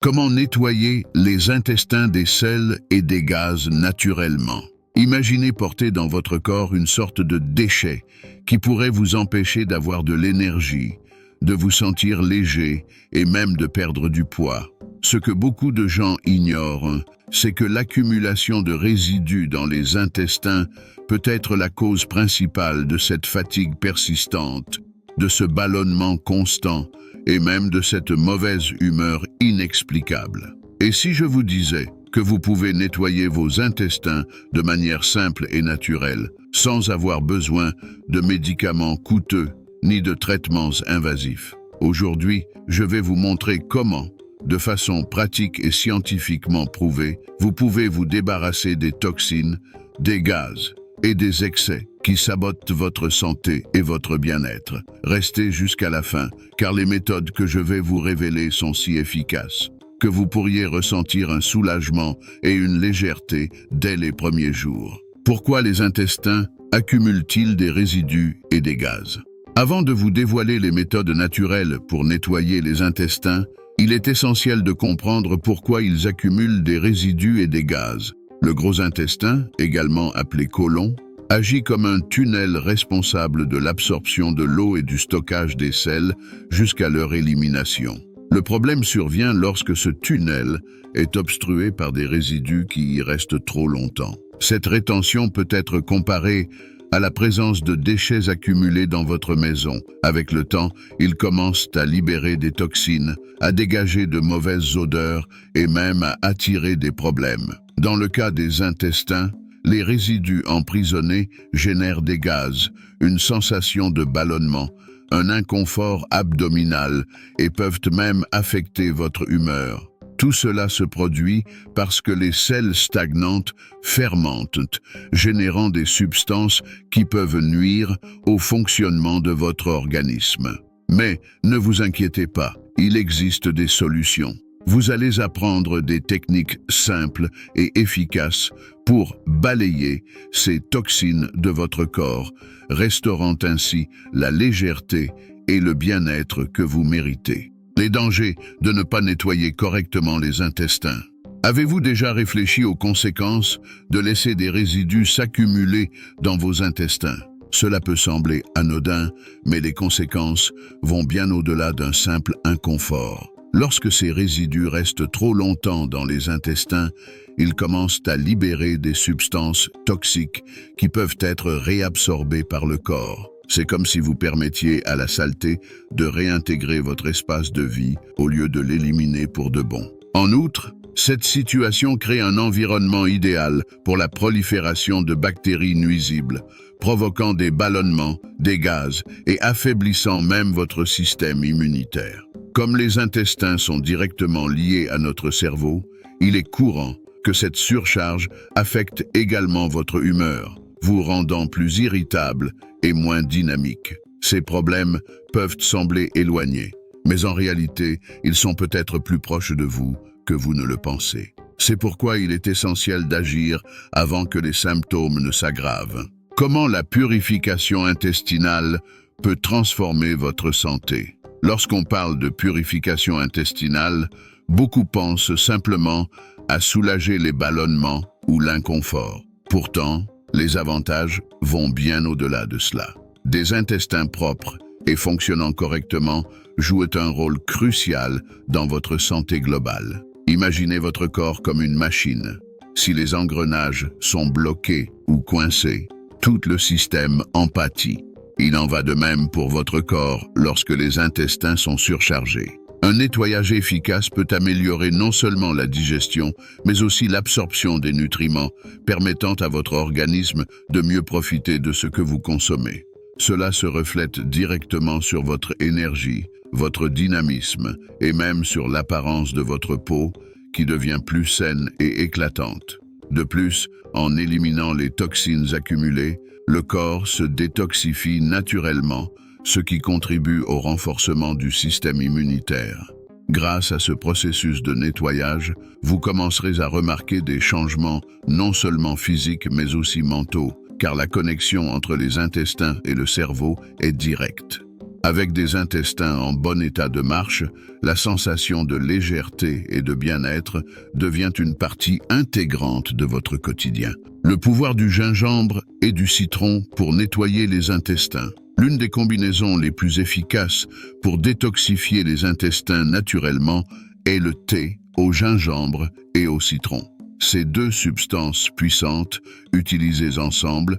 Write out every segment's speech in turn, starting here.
Comment nettoyer les intestins des sels et des gaz naturellement? Imaginez porter dans votre corps une sorte de déchet qui pourrait vous empêcher d'avoir de l'énergie, de vous sentir léger et même de perdre du poids. Ce que beaucoup de gens ignorent, c'est que l'accumulation de résidus dans les intestins peut être la cause principale de cette fatigue persistante, de ce ballonnement constant et même de cette mauvaise humeur inexplicable. Et si je vous disais que vous pouvez nettoyer vos intestins de manière simple et naturelle, sans avoir besoin de médicaments coûteux ni de traitements invasifs? Aujourd'hui, je vais vous montrer comment, de façon pratique et scientifiquement prouvée, vous pouvez vous débarrasser des toxines, des gaz et des excès qui sabotent votre santé et votre bien-être. Restez jusqu'à la fin, car les méthodes que je vais vous révéler sont si efficaces que vous pourriez ressentir un soulagement et une légèreté dès les premiers jours. Pourquoi les intestins accumulent-ils des résidus et des gaz? Avant de vous dévoiler les méthodes naturelles pour nettoyer les intestins, il est essentiel de comprendre pourquoi ils accumulent des résidus et des gaz. Le gros intestin, également appelé côlon, agit comme un tunnel responsable de l'absorption de l'eau et du stockage des sels jusqu'à leur élimination. Le problème survient lorsque ce tunnel est obstrué par des résidus qui y restent trop longtemps. Cette rétention peut être comparée à la présence de déchets accumulés dans votre maison. Avec le temps, ils commencent à libérer des toxines, à dégager de mauvaises odeurs et même à attirer des problèmes. Dans le cas des intestins, les résidus emprisonnés génèrent des gaz, une sensation de ballonnement, un inconfort abdominal et peuvent même affecter votre humeur. Tout cela se produit parce que les sels stagnantes fermentent, générant des substances qui peuvent nuire au fonctionnement de votre organisme. Mais ne vous inquiétez pas, il existe des solutions. Vous allez apprendre des techniques simples et efficaces pour balayer ces toxines de votre corps, restaurant ainsi la légèreté et le bien-être que vous méritez. Les dangers de ne pas nettoyer correctement les intestins. Avez-vous déjà réfléchi aux conséquences de laisser des résidus s'accumuler dans vos intestins? Cela peut sembler anodin, mais les conséquences vont bien au-delà d'un simple inconfort. Lorsque ces résidus restent trop longtemps dans les intestins, ils commencent à libérer des substances toxiques qui peuvent être réabsorbées par le corps. C'est comme si vous permettiez à la saleté de réintégrer votre espace de vie au lieu de l'éliminer pour de bon. En outre, cette situation crée un environnement idéal pour la prolifération de bactéries nuisibles, provoquant des ballonnements, des gaz et affaiblissant même votre système immunitaire. Comme les intestins sont directement liés à notre cerveau, il est courant que cette surcharge affecte également votre humeur, vous rendant plus irritable et moins dynamique. Ces problèmes peuvent sembler éloignés, mais en réalité, ils sont peut-être plus proches de vous que vous ne le pensez. C'est pourquoi il est essentiel d'agir avant que les symptômes ne s'aggravent. Comment la purification intestinale peut transformer votre santé? Lorsqu'on parle de purification intestinale, beaucoup pensent simplement à soulager les ballonnements ou l'inconfort. Pourtant, les avantages vont bien au-delà de cela. Des intestins propres et fonctionnant correctement jouent un rôle crucial dans votre santé globale. Imaginez votre corps comme une machine. Si les engrenages sont bloqués ou coincés, tout le système en pâtit. Il en va de même pour votre corps lorsque les intestins sont surchargés. Un nettoyage efficace peut améliorer non seulement la digestion, mais aussi l'absorption des nutriments, permettant à votre organisme de mieux profiter de ce que vous consommez. Cela se reflète directement sur votre énergie, votre dynamisme et même sur l'apparence de votre peau, qui devient plus saine et éclatante. De plus, en éliminant les toxines accumulées, le corps se détoxifie naturellement, ce qui contribue au renforcement du système immunitaire. Grâce à ce processus de nettoyage, vous commencerez à remarquer des changements non seulement physiques mais aussi mentaux, car la connexion entre les intestins et le cerveau est directe. Avec des intestins en bon état de marche, la sensation de légèreté et de bien-être devient une partie intégrante de votre quotidien. Le pouvoir du gingembre et du citron pour nettoyer les intestins. L'une des combinaisons les plus efficaces pour détoxifier les intestins naturellement est le thé au gingembre et au citron. Ces deux substances puissantes, utilisées ensemble,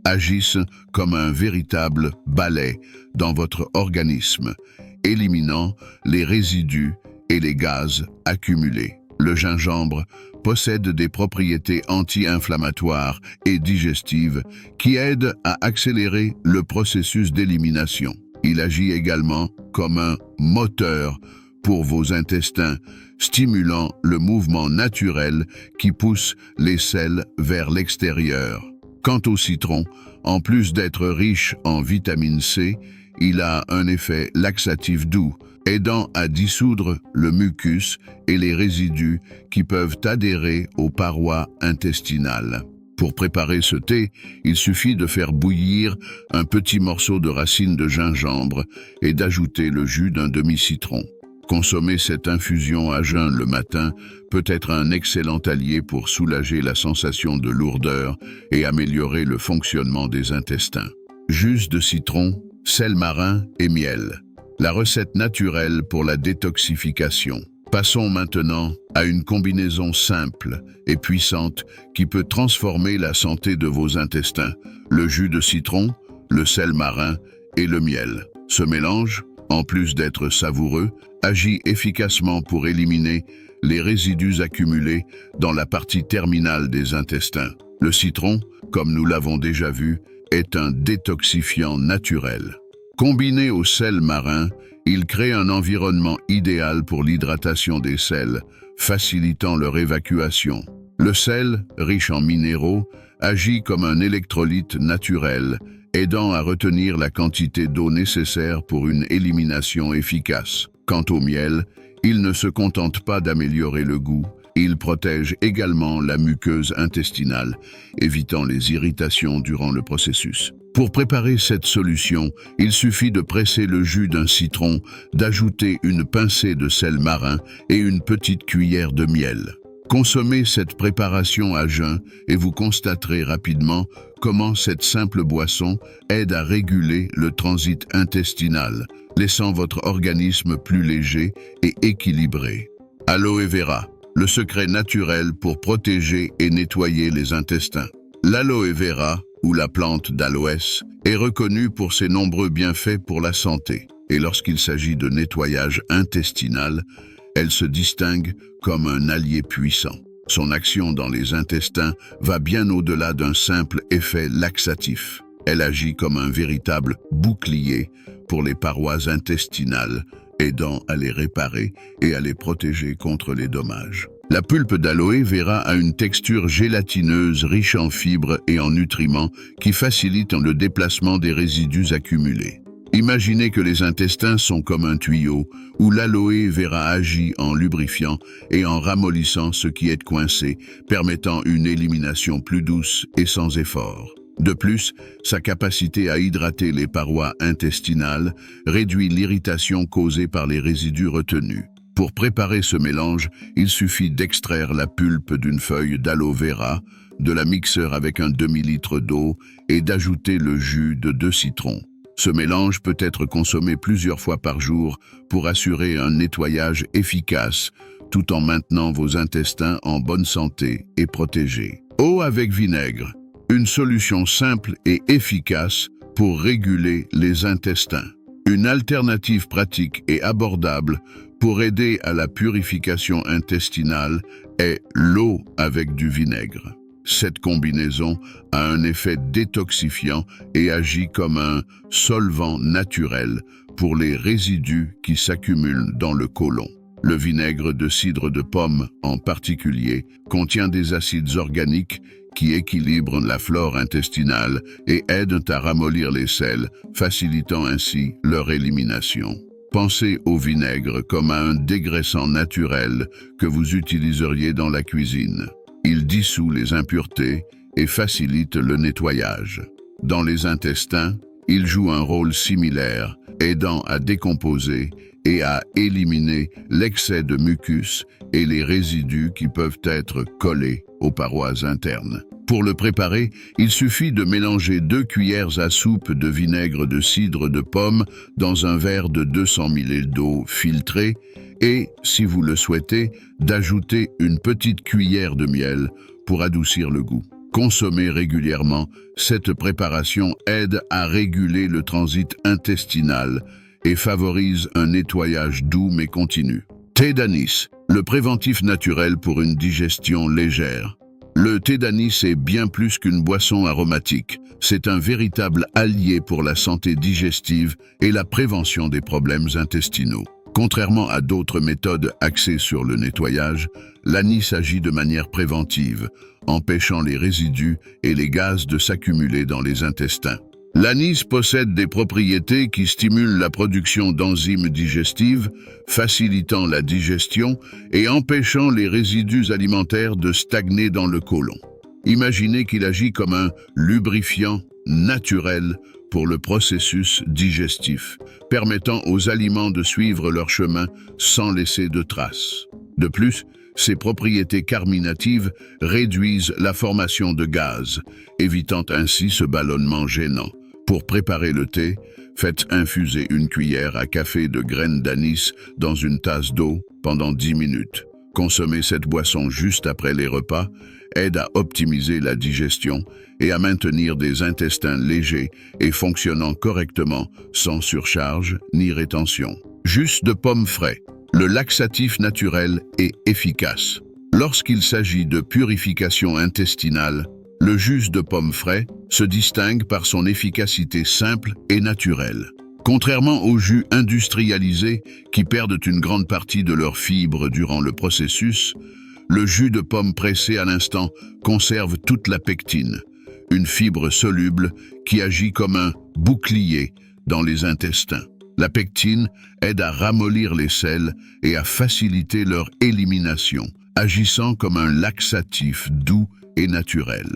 agissent comme un véritable balai dans votre organisme, éliminant les résidus et les gaz accumulés. Le gingembre possède des propriétés anti-inflammatoires et digestives qui aident à accélérer le processus d'élimination. Il agit également comme un moteur pour vos intestins, stimulant le mouvement naturel qui pousse les sels vers l'extérieur. Quant au citron, en plus d'être riche en vitamine C, il a un effet laxatif doux, aidant à dissoudre le mucus et les résidus qui peuvent adhérer aux parois intestinales. Pour préparer ce thé, il suffit de faire bouillir un petit morceau de racine de gingembre et d'ajouter le jus d'un demi-citron. Consommer cette infusion à jeun le matin peut être un excellent allié pour soulager la sensation de lourdeur et améliorer le fonctionnement des intestins. Jus de citron, sel marin et miel. La recette naturelle pour la détoxification. Passons maintenant à une combinaison simple et puissante qui peut transformer la santé de vos intestins. Le jus de citron, le sel marin et le miel. Ce mélange, en plus d'être savoureux, agit efficacement pour éliminer les résidus accumulés dans la partie terminale des intestins. Le citron, comme nous l'avons déjà vu, est un détoxifiant naturel. Combiné au sel marin, il crée un environnement idéal pour l'hydratation des selles, facilitant leur évacuation. Le sel, riche en minéraux, agit comme un électrolyte naturel, aidant à retenir la quantité d'eau nécessaire pour une élimination efficace. Quant au miel, il ne se contente pas d'améliorer le goût, il protège également la muqueuse intestinale, évitant les irritations durant le processus. Pour préparer cette solution, il suffit de presser le jus d'un citron, d'ajouter une pincée de sel marin et une petite cuillère de miel. Consommez cette préparation à jeun et vous constaterez rapidement comment cette simple boisson aide à réguler le transit intestinal, laissant votre organisme plus léger et équilibré. Aloe vera, le secret naturel pour protéger et nettoyer les intestins. L'aloe vera, ou la plante d'aloès, est reconnue pour ses nombreux bienfaits pour la santé. Et lorsqu'il s'agit de nettoyage intestinal, elle se distingue comme un allié puissant. Son action dans les intestins va bien au-delà d'un simple effet laxatif. Elle agit comme un véritable bouclier pour les parois intestinales, aidant à les réparer et à les protéger contre les dommages. La pulpe d'aloe vera a une texture gélatineuse riche en fibres et en nutriments qui facilite le déplacement des résidus accumulés. Imaginez que les intestins sont comme un tuyau où l'aloe vera agit en lubrifiant et en ramollissant ce qui est coincé, permettant une élimination plus douce et sans effort. De plus, sa capacité à hydrater les parois intestinales réduit l'irritation causée par les résidus retenus. Pour préparer ce mélange, il suffit d'extraire la pulpe d'une feuille d'aloe vera, de la mixer avec un demi-litre d'eau et d'ajouter le jus de 2 citrons. Ce mélange peut être consommé plusieurs fois par jour pour assurer un nettoyage efficace, tout en maintenant vos intestins en bonne santé et protégés. Eau avec vinaigre, une solution simple et efficace pour réguler les intestins. Une alternative pratique et abordable pour aider à la purification intestinale est l'eau avec du vinaigre. Cette combinaison a un effet détoxifiant et agit comme un solvant naturel pour les résidus qui s'accumulent dans le côlon. Le vinaigre de cidre de pomme, en particulier, contient des acides organiques qui équilibrent la flore intestinale et aident à ramollir les selles, facilitant ainsi leur élimination. Pensez au vinaigre comme à un dégraissant naturel que vous utiliseriez dans la cuisine. Il dissout les impuretés et facilite le nettoyage. Dans les intestins, il joue un rôle similaire, aidant à décomposer et à éliminer l'excès de mucus et les résidus qui peuvent être collés aux parois internes. Pour le préparer, il suffit de mélanger 2 cuillères à soupe de vinaigre de cidre de pomme dans un verre de 200 ml d'eau filtrée et, si vous le souhaitez, d'ajouter une petite cuillère de miel pour adoucir le goût. Consommer régulièrement, cette préparation aide à réguler le transit intestinal et favorise un nettoyage doux mais continu. Thé d'anis, le préventif naturel pour une digestion légère. Le thé d'anis est bien plus qu'une boisson aromatique. C'est un véritable allié pour la santé digestive et la prévention des problèmes intestinaux. Contrairement à d'autres méthodes axées sur le nettoyage, l'anis agit de manière préventive, empêchant les résidus et les gaz de s'accumuler dans les intestins. L'anis possède des propriétés qui stimulent la production d'enzymes digestives, facilitant la digestion et empêchant les résidus alimentaires de stagner dans le côlon. Imaginez qu'il agit comme un lubrifiant naturel pour le processus digestif, permettant aux aliments de suivre leur chemin sans laisser de traces. De plus, ses propriétés carminatives réduisent la formation de gaz, évitant ainsi ce ballonnement gênant. Pour préparer le thé, faites infuser une cuillère à café de graines d'anis dans une tasse d'eau pendant 10 minutes. Consommer cette boisson juste après les repas aide à optimiser la digestion et à maintenir des intestins légers et fonctionnant correctement sans surcharge ni rétention. Jus de pomme frais. Le laxatif naturel est efficace. Lorsqu'il s'agit de purification intestinale, le jus de pomme frais se distingue par son efficacité simple et naturelle. Contrairement aux jus industrialisés qui perdent une grande partie de leurs fibres durant le processus, le jus de pomme pressé à l'instant conserve toute la pectine, une fibre soluble qui agit comme un bouclier dans les intestins. La pectine aide à ramollir les sels et à faciliter leur élimination, agissant comme un laxatif doux et naturel.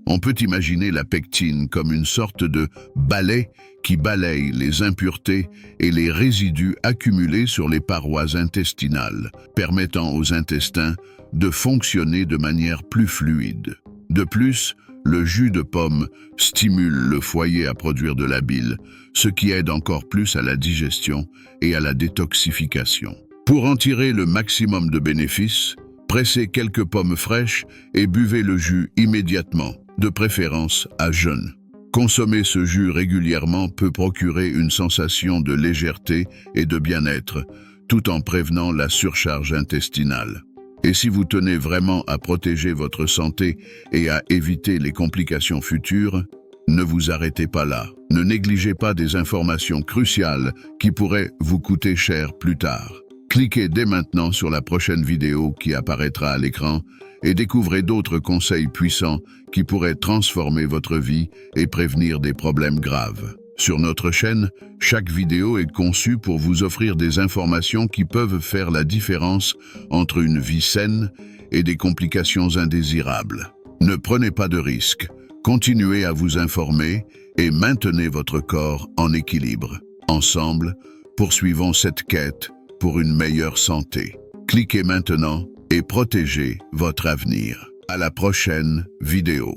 On peut imaginer la pectine comme une sorte de balai qui balaye les impuretés et les résidus accumulés sur les parois intestinales, permettant aux intestins de fonctionner de manière plus fluide. De plus, le jus de pomme stimule le foyer à produire de la bile, ce qui aide encore plus à la digestion et à la détoxification. Pour en tirer le maximum de bénéfices, pressez quelques pommes fraîches et buvez le jus immédiatement, de préférence à jeun. Consommer ce jus régulièrement peut procurer une sensation de légèreté et de bien-être, tout en prévenant la surcharge intestinale. Et si vous tenez vraiment à protéger votre santé et à éviter les complications futures, ne vous arrêtez pas là. Ne négligez pas des informations cruciales qui pourraient vous coûter cher plus tard. Cliquez dès maintenant sur la prochaine vidéo qui apparaîtra à l'écran et découvrez d'autres conseils puissants qui pourraient transformer votre vie et prévenir des problèmes graves. Sur notre chaîne, chaque vidéo est conçue pour vous offrir des informations qui peuvent faire la différence entre une vie saine et des complications indésirables. Ne prenez pas de risques, continuez à vous informer et maintenez votre corps en équilibre. Ensemble, poursuivons cette quête pour une meilleure santé. Cliquez maintenant et protégez votre avenir. À la prochaine vidéo.